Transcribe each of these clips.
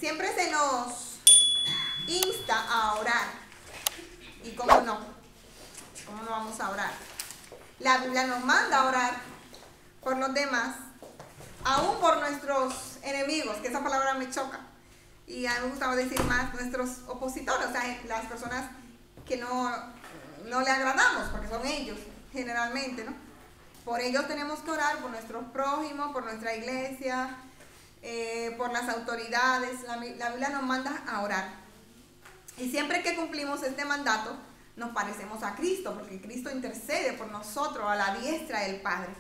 Siempre se nos insta a orar. ¿Y cómo no? ¿Cómo no vamos a orar? La Biblia nos manda a orar por los demás, aún por nuestros enemigos, que esa palabra me choca. Y a mí me gustaba decir más nuestros opositores, o sea, las personas que no le agradamos, porque son ellos, generalmente, ¿no? Por ellos tenemos que orar, por nuestros prójimos, por nuestra iglesia, por las autoridades. La Biblia nos manda a orar. Y siempre que cumplimos este mandato, nos parecemos a Cristo, porque Cristo intercede por nosotros a la diestra del Padre.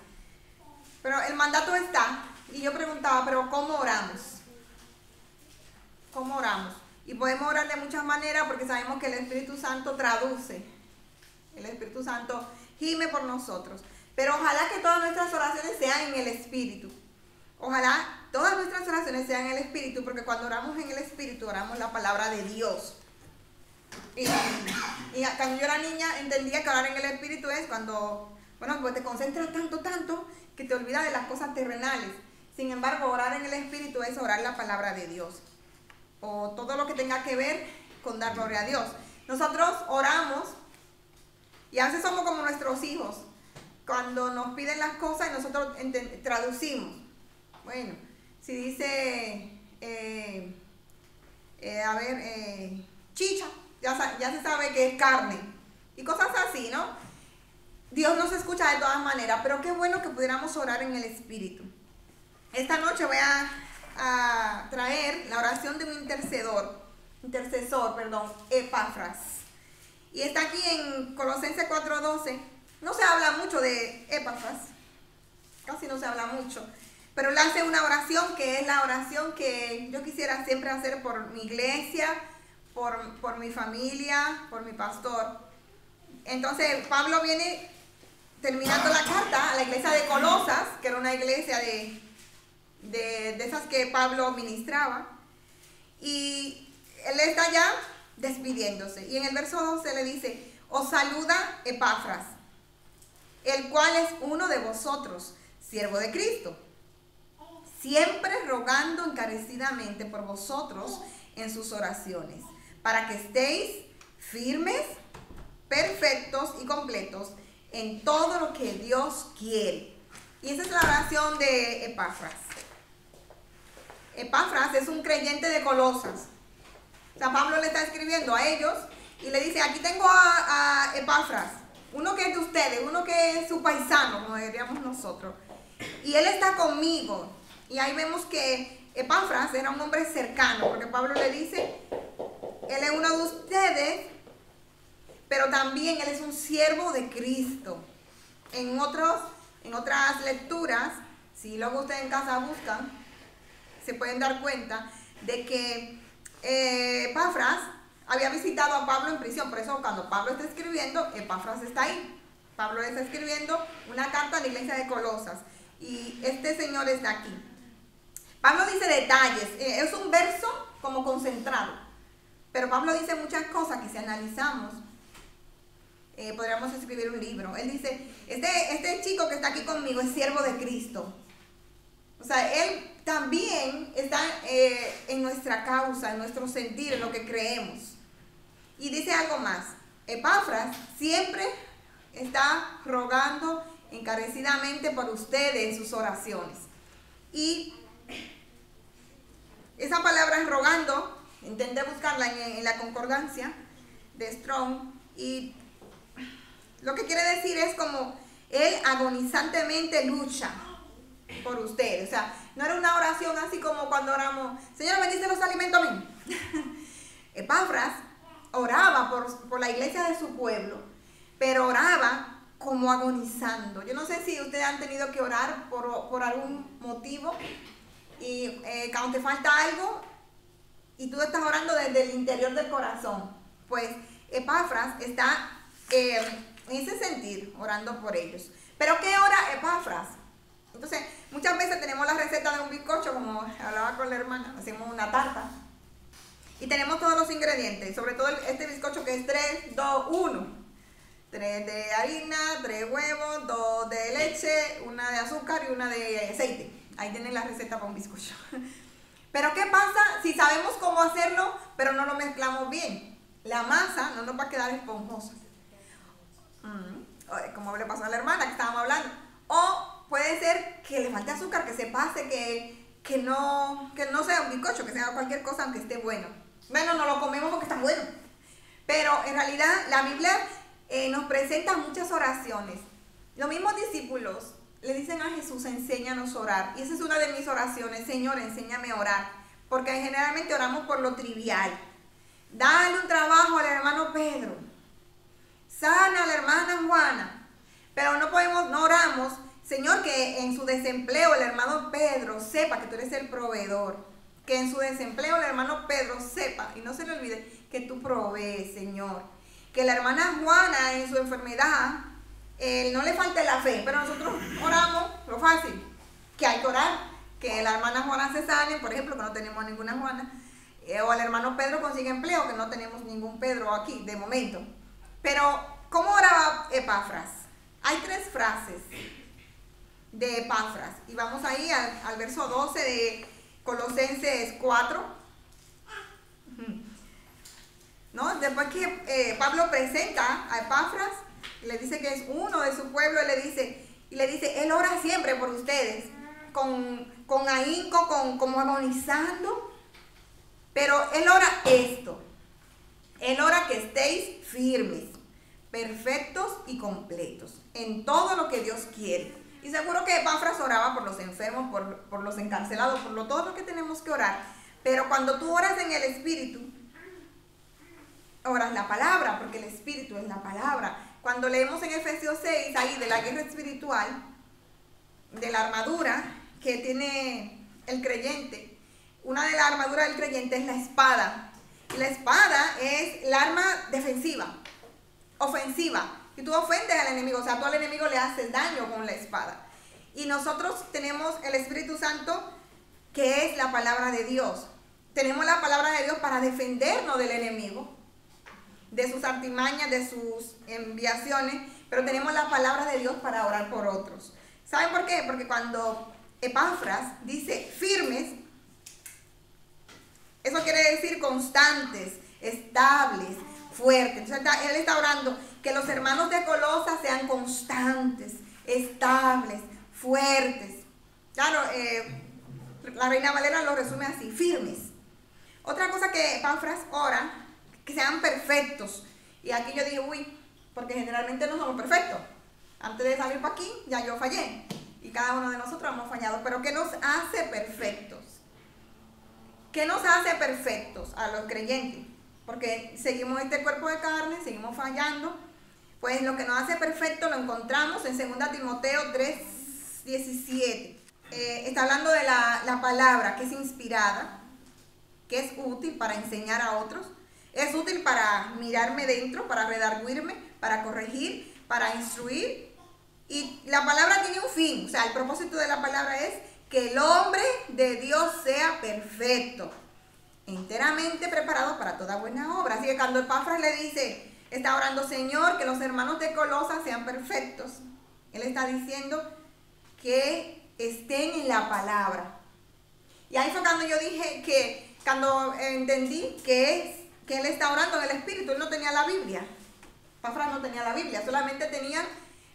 Pero el mandato está, y yo preguntaba, ¿pero cómo oramos? ¿Cómo oramos? Y podemos orar de muchas maneras porque sabemos que el Espíritu Santo traduce. El Espíritu Santo gime por nosotros. Pero ojalá que todas nuestras oraciones sean en el Espíritu. Ojalá todas nuestras oraciones sean en el Espíritu, porque cuando oramos en el Espíritu, oramos la palabra de Dios. Y cuando yo era niña entendía que orar en el Espíritu es cuando, pues te concentras tanto que te olvidas de las cosas terrenales. Sin embargo, orar en el Espíritu es orar la palabra de Dios, o todo lo que tenga que ver con dar gloria a Dios. Nosotros oramos y a veces somos como nuestros hijos, cuando nos piden las cosas y nosotros traducimos. Bueno, si dice, chicha, ya se sabe que es carne, y cosas así, ¿no? Dios nos escucha de todas maneras, pero qué bueno que pudiéramos orar en el Espíritu. Esta noche voy a traer la oración de un intercesor, Epafras. Y está aquí en Colosenses 4:12. No se habla mucho de Epafras, casi no se habla mucho, pero él hace una oración que es la oración que yo quisiera siempre hacer por mi iglesia, por mi familia, por mi pastor. Entonces Pablo viene terminando la carta a la iglesia de Colosas, que era una iglesia de esas que Pablo ministraba, y él está ya despidiéndose, y en el verso 12 le dice: os saluda Epafras, el cual es uno de vosotros, siervo de Cristo, siempre rogando encarecidamente por vosotros en sus oraciones, para que estéis firmes, perfectos y completos en todo lo que Dios quiere. Y esa es la oración de Epafras. Epafras es un creyente de Colosas. O sea, Pablo le está escribiendo a ellos y le dice: aquí tengo a Epafras, uno que es de ustedes, uno que es su paisano, como diríamos nosotros, y él está conmigo. Y ahí vemos que Epafras era un hombre cercano, porque Pablo le dice: él es uno de ustedes, pero también él es un siervo de Cristo. En otras lecturas, si luego ustedes en casa buscan, se pueden dar cuenta de que Epafras había visitado a Pablo en prisión. Por eso cuando Pablo está escribiendo, Epafras está ahí. Pablo está escribiendo una carta a la iglesia de Colosas, y este señor está aquí. Pablo dice detalles, es un verso como concentrado, pero Pablo dice muchas cosas que si analizamos podríamos escribir un libro. Él dice: este chico que está aquí conmigo es siervo de Cristo. O sea, él también está en nuestra causa, en nuestro sentir, en lo que creemos. Y dice algo más: Epafras siempre está rogando encarecidamente por ustedes en sus oraciones. Y esa palabra es rogando, intenté buscarla en la concordancia de Strong, y lo que quiere decir es como él agonizantemente lucha por ustedes. O sea, no era una oración así como cuando oramos: Señor, bendice los alimentos, amén. Epafras oraba por la iglesia de su pueblo, pero oraba como agonizando. Yo no sé si ustedes han tenido que orar por algún motivo, y cuando te falta algo y tú estás orando desde el interior del corazón. Pues Epafras está en ese sentir, orando por ellos. ¿Pero qué ora Epafras? Entonces, muchas veces tenemos la receta de un bizcocho, como hablaba con la hermana, hacemos una tarta, y tenemos todos los ingredientes, sobre todo este bizcocho que es 3, 2, 1. 3 de harina, 3 huevos, 2 de leche, 1 de azúcar y 1 de aceite. Ahí tienen la receta para un bizcocho. Pero ¿qué pasa si sabemos cómo hacerlo, pero no lo mezclamos bien. La masa no nos va a quedar esponjosa. Como le pasó a la hermana que estábamos hablando. O puede ser que le falte azúcar, que se pase, que no sea un bizcocho, que sea cualquier cosa aunque esté bueno. Bueno, no lo comemos porque está bueno. Pero en realidad la Biblia nos presenta muchas oraciones. Los mismos discípulos le dicen a Jesús, enséñanos a orar. Y esa es una de mis oraciones, Señor, enséñame a orar. Porque generalmente oramos por lo trivial. Dale un trabajo al hermano Pedro. Sana a la hermana Juana. Pero no oramos, Señor, que en su desempleo el hermano Pedro sepa que tú eres el proveedor. Que en su desempleo el hermano Pedro sepa, y no se le olvide, que tú provees, Señor. Que la hermana Juana en su enfermedad, no le falte la fe, pero nosotros oramos lo fácil, que hay que orar, que la hermana Juana se sane, por ejemplo, que no tenemos ninguna Juana, o al hermano Pedro consiga empleo, que no tenemos ningún Pedro aquí, de momento. Pero, ¿cómo oraba Epafras? Hay 3 frases de Epafras, y vamos ahí al verso 12 de Colosenses 4, ¿no? Después que Pablo presenta a Epafras, le dice que es uno de su pueblo, y le dice, él ora siempre por ustedes, con ahínco, como agonizando, pero él ora esto, él ora que estéis firmes, perfectos y completos, en todo lo que Dios quiere. Y seguro que Epafras oraba por los enfermos, por los encarcelados, por todo lo que tenemos que orar. Pero cuando tú oras en el Espíritu, oras la palabra, porque el Espíritu es la palabra. Cuando leemos en Efesios 6, ahí de la guerra espiritual, de la armadura que tiene el creyente, una de las armaduras del creyente es la espada. Y la espada es el arma defensiva, ofensiva. Y tú ofendes al enemigo, o sea, tú al enemigo le haces daño con la espada. Y nosotros tenemos el Espíritu Santo, que es la palabra de Dios. Tenemos la palabra de Dios para defendernos del enemigo, de sus artimañas, de sus enviaciones, pero tenemos la palabra de Dios para orar por otros. ¿Saben por qué? Porque cuando Epafras dice firmes, eso quiere decir constantes, estables, fuertes. Entonces él está orando que los hermanos de Colosas sean constantes, estables, fuertes. Claro, la Reina Valera lo resume así, firmes. Otra cosa que Epafras ora, que sean perfectos. Y aquí yo digo, porque generalmente no somos perfectos. Antes de salir para aquí, ya yo fallé. Y cada uno de nosotros hemos fallado. Pero ¿qué nos hace perfectos? ¿Qué nos hace perfectos a los creyentes? Porque seguimos este cuerpo de carne, seguimos fallando. Pues lo que nos hace perfecto lo encontramos en 2 Timoteo 3:17. Está hablando de la palabra, que es inspirada, que es útil para enseñar a otros, es útil para mirarme dentro, para redarguirme, para corregir, para instruir. Y la palabra tiene un fin, o sea, el propósito de la palabra es que el hombre de Dios sea perfecto, enteramente preparado para toda buena obra. Así que cuando Epafras le dice, está orando, Señor, que los hermanos de Colosas sean perfectos, él está diciendo que estén en la palabra. Y ahí fue cuando yo dije que, cuando entendí que él está orando en el Espíritu, él no tenía la Biblia. Epafras no tenía la Biblia, solamente tenía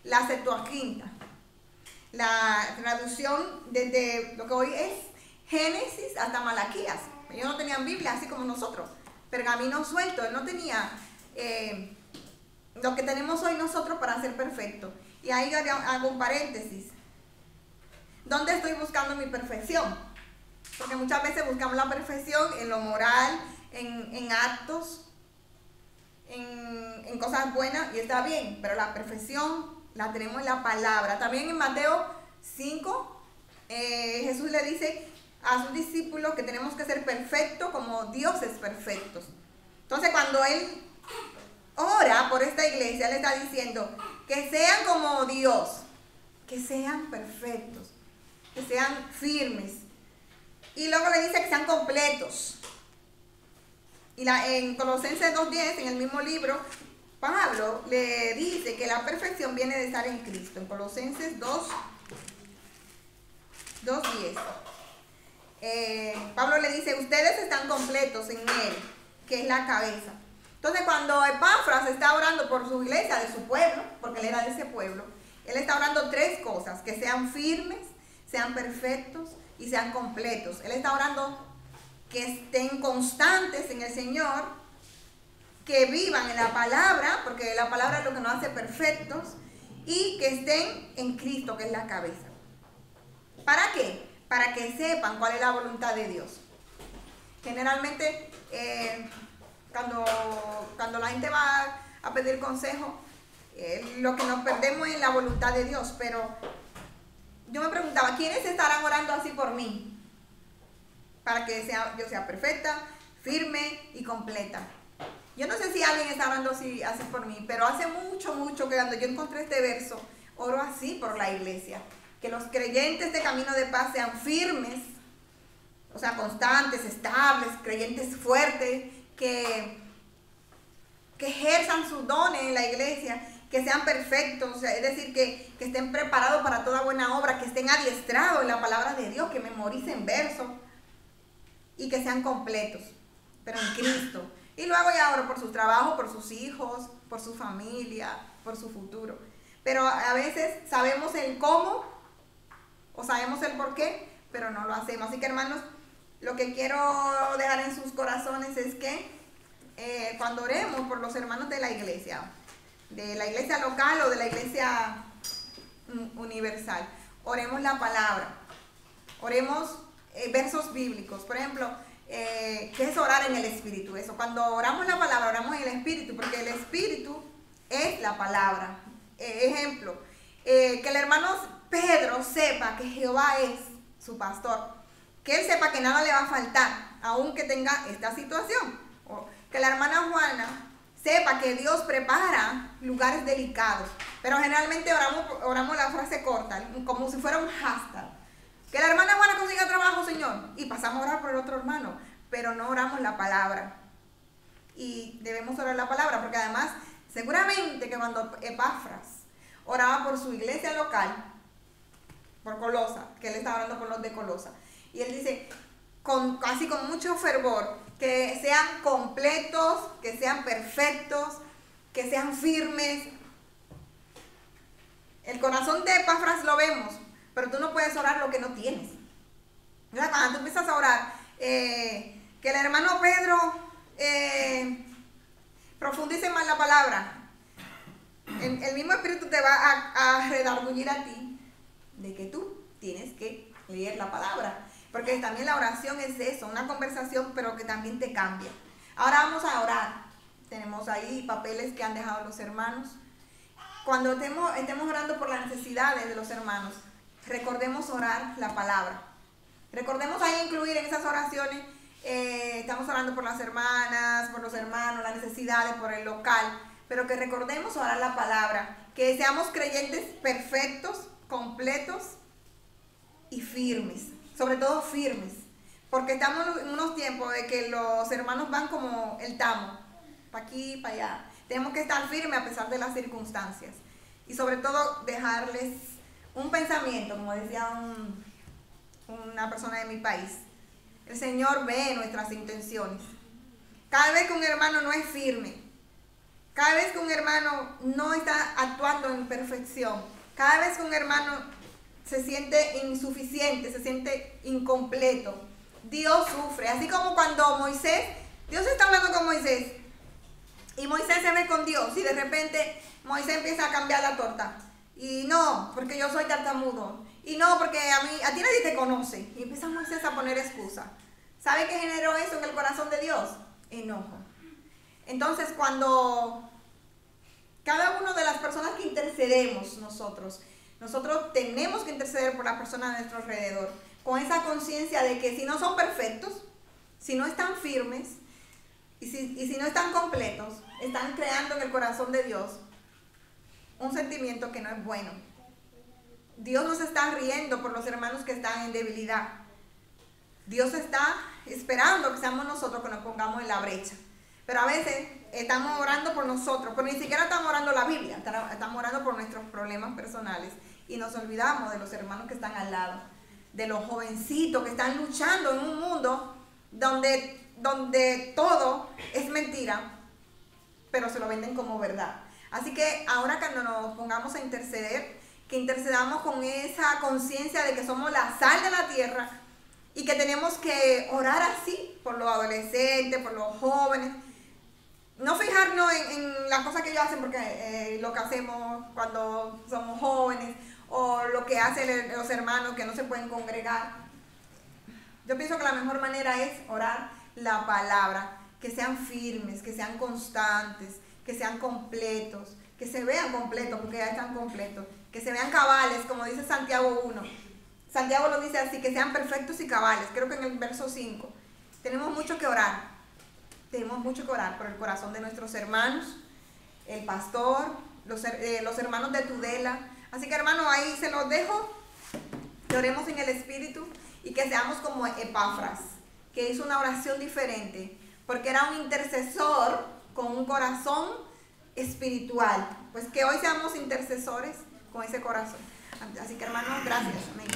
la Septuaginta, la traducción desde lo que hoy es Génesis hasta Malaquías. Ellos no tenían Biblia así como nosotros, pergamino suelto. Él no tenía lo que tenemos hoy nosotros para ser perfectos. Y ahí hago un paréntesis. ¿Dónde estoy buscando mi perfección? Porque muchas veces buscamos la perfección en lo moral, en actos, en cosas buenas, y está bien, pero la perfección la tenemos en la palabra. También en Mateo 5, Jesús le dice a sus discípulos que tenemos que ser perfectos como Dios es perfecto. Entonces cuando él ora por esta iglesia, le está diciendo que sean como Dios, que sean perfectos, que sean firmes. Y luego le dice que sean completos. Y en Colosenses 2:10, en el mismo libro, Pablo le dice que la perfección viene de estar en Cristo. En Colosenses 2:10. Pablo le dice, ustedes están sean completos en Él, que es la cabeza. Entonces cuando Epafras está orando por su iglesia, de su pueblo, porque él era de ese pueblo, él está orando 3 cosas: que sean firmes, sean perfectos y sean completos. Él está orando que estén constantes en el Señor, que vivan en la palabra, porque la palabra es lo que nos hace perfectos, y que estén en Cristo, que es la cabeza. ¿Para qué? Para que sepan cuál es la voluntad de Dios. Generalmente, cuando la gente va a pedir consejo, lo que nos perdemos es la voluntad de Dios. Pero yo me preguntaba, ¿quiénes estarán orando así por mí? Para que yo sea perfecta, firme y completa. Yo no sé si alguien está orando así por mí, pero hace mucho que cuando yo encontré este verso, oro así por la iglesia. Que los creyentes de Camino de Paz sean firmes, o sea, constantes, estables, creyentes fuertes, que ejerzan sus dones en la iglesia, que sean perfectos, es decir, que estén preparados para toda buena obra, que estén adiestrados en la palabra de Dios, que memoricen versos y que sean completos, pero en Cristo. Y luego ya oro por su trabajo, por sus hijos, por su familia, por su futuro. Pero a veces sabemos el cómo o sabemos el por qué, pero no lo hacemos. Así que, hermanos, lo que quiero dejar en sus corazones es que cuando oremos por los hermanos de la iglesia local o de la iglesia universal, oremos la palabra, oremos versos bíblicos. Por ejemplo, ¿qué es orar en el Espíritu? Eso, cuando oramos la palabra, oramos en el Espíritu, porque el Espíritu es la palabra. Ejemplo, que el hermano Pedro sepa que Jehová es su pastor, que él sepa que nada le va a faltar, aunque tenga esta situación. O que la hermana Juana sepa que Dios prepara lugares delicados. Pero generalmente oramos la frase corta, como si fuera un hashtag. Que la hermana Juana consiga trabajo, Señor, y pasamos a orar por el otro hermano, pero no oramos la palabra. Y debemos orar la palabra, porque además, seguramente que cuando Epafras oraba por su iglesia local, por Colosa, que él estaba orando por los de Colosa, y él dice, casi con mucho fervor, que sean completos, que sean perfectos, que sean firmes. El corazón de Epafras lo vemos, pero tú no puedes orar lo que no tienes. ¿Verdad? Cuando tú empiezas a orar, que el hermano Pedro profundice más la palabra, el mismo Espíritu te va a redarguir a ti de que tú tienes que leer la palabra. Porque también la oración es eso, una conversación, pero que también te cambia. Ahora vamos a orar. Tenemos ahí papeles que han dejado los hermanos. Cuando estemos orando por las necesidades de los hermanos, recordemos orar la palabra. Recordemos ahí incluir en esas oraciones, estamos orando por las hermanas, por los hermanos, las necesidades, por el local, pero que recordemos orar la palabra, que seamos creyentes perfectos, completos y firmes. Sobre todo firmes, porque estamos en unos tiempos de que los hermanos van como el tamo, para aquí, para allá. Tenemos que estar firmes a pesar de las circunstancias, y sobre todo dejarles un pensamiento, como decía una persona de mi país: el Señor ve nuestras intenciones. Cada vez que un hermano no es firme, cada vez que un hermano no está actuando en perfección, cada vez que un hermano se siente insuficiente, se siente incompleto, Dios sufre. Así como cuando Dios está hablando con Moisés, y Moisés se ve con Dios, y de repente Moisés empieza a cambiar la torta. Y no, porque yo soy tartamudo. Y no, porque a ti nadie te conoce. Y empieza Moisés a poner excusa. ¿Sabe qué generó eso en el corazón de Dios? Enojo. Entonces, cuando cada una de las personas que intercedemos nosotros tenemos que interceder por las personas a nuestro alrededor, con esa conciencia de que si no son perfectos, si no están firmes, y si no están completos, están creando en el corazón de Dios un sentimiento que no es bueno. Dios nos está riendo por los hermanos que están en debilidad. Dios está esperando que seamos nosotros que nos pongamos en la brecha. Pero a veces estamos orando por nosotros, pero ni siquiera estamos orando la Biblia, estamos orando por nuestros problemas personales. Y nos olvidamos de los hermanos que están al lado, de los jovencitos que están luchando en un mundo donde todo es mentira, pero se lo venden como verdad. Así que ahora cuando nos pongamos a interceder, que intercedamos con esa conciencia de que somos la sal de la tierra y que tenemos que orar así por los adolescentes, por los jóvenes. No fijarnos en las cosas que ellos hacen, porque lo que hacemos cuando somos jóvenes o lo que hacen los hermanos que no se pueden congregar. Yo pienso que la mejor manera es orar la palabra, que sean firmes, que sean constantes, que sean completos, que se vean completos, porque ya están completos, que se vean cabales, como dice Santiago 1. Santiago lo dice así, que sean perfectos y cabales, creo que en el verso 5. Tenemos mucho que orar. Tenemos mucho que orar por el corazón de nuestros hermanos, el pastor, los hermanos de Tudela. Así que hermanos, ahí se los dejo, que oremos en el Espíritu y que seamos como Epafras, que hizo una oración diferente, porque era un intercesor con un corazón espiritual. Pues que hoy seamos intercesores con ese corazón. Así que hermanos, gracias. Amén.